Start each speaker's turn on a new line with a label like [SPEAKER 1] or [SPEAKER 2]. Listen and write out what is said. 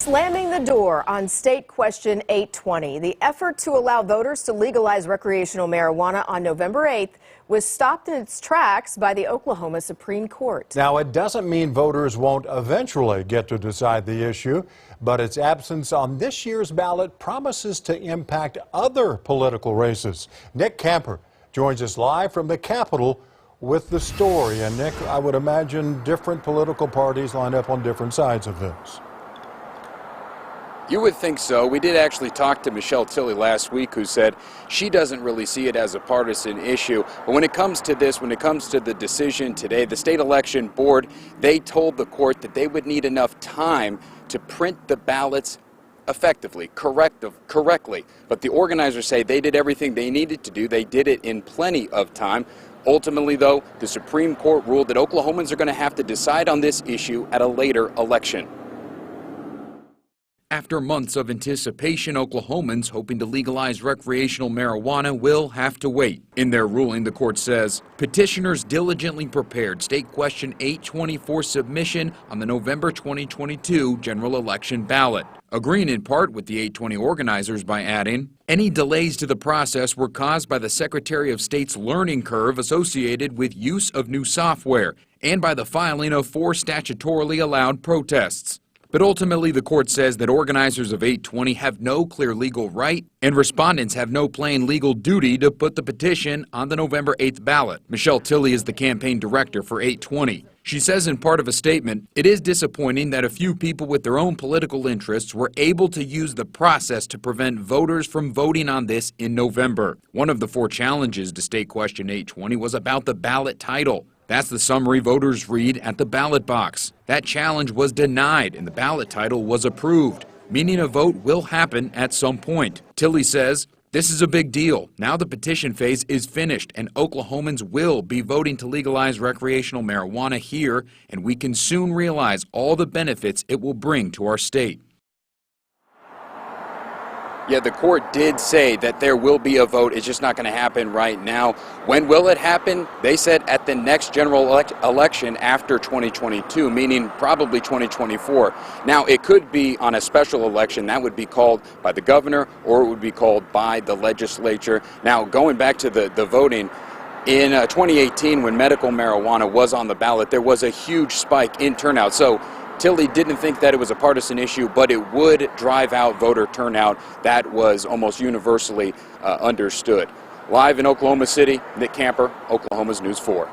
[SPEAKER 1] Slamming the door on State Question 820. The effort to allow voters to legalize recreational marijuana on November 8th was stopped in its tracks by the Oklahoma Supreme Court.
[SPEAKER 2] Now, it doesn't mean voters won't eventually get to decide the issue, but its absence on this year's ballot promises to impact other political races. Nick Camper joins us live from the Capitol with the story. And Nick, I would imagine different political parties line up on different sides of this.
[SPEAKER 3] You would think so. We did actually talk to Michelle Tilley last week, who said she doesn't really see it as a partisan issue. But when it comes to this, when it comes to the decision today, the state election board, they told the court that they would need enough time to print the ballots effectively, correctly. But the organizers say they did everything they needed to do. They did it in plenty of time. Ultimately, though, the Supreme Court ruled that Oklahomans are going to have to decide on this issue at a later election. After months of anticipation, Oklahomans hoping to legalize recreational marijuana will have to wait. In their ruling, the court says petitioners diligently prepared State Question 820 for submission on the November 2022 general election ballot, agreeing in part with the 820 organizers by adding, any delays to the process were caused by the Secretary of State's learning curve associated with use of new software and by the filing of 4 statutorily allowed protests. But ultimately, the court says that organizers of 820 have no clear legal right and respondents have no plain legal duty to put the petition on the November 8th ballot. Michelle Tilley is the campaign director for 820. She says in part of a statement, it is disappointing that a few people with their own political interests were able to use the process to prevent voters from voting on this in November. One of the 4 challenges to State Question 820 was about the ballot title. That's the summary voters read at the ballot box. That challenge was denied and the ballot title was approved, meaning a vote will happen at some point. Tilley says, this is a big deal. Now the petition phase is finished and Oklahomans will be voting to legalize recreational marijuana here, and we can soon realize all the benefits it will bring to our state. Yeah, the court did say that there will be a vote. It's just not going to happen right now. When will it happen? They said at the next general election after 2022, meaning probably 2024. Now, it could be on a special election. That would be called by the governor or it would be called by the legislature. Now, going back to the voting, in 2018, when medical marijuana was on the ballot, there was a huge spike in turnout. So Tilley didn't think that it was a partisan issue, but it would drive out voter turnout. That was almost universally understood. Live in Oklahoma City, Nick Camper, Oklahoma's News 4.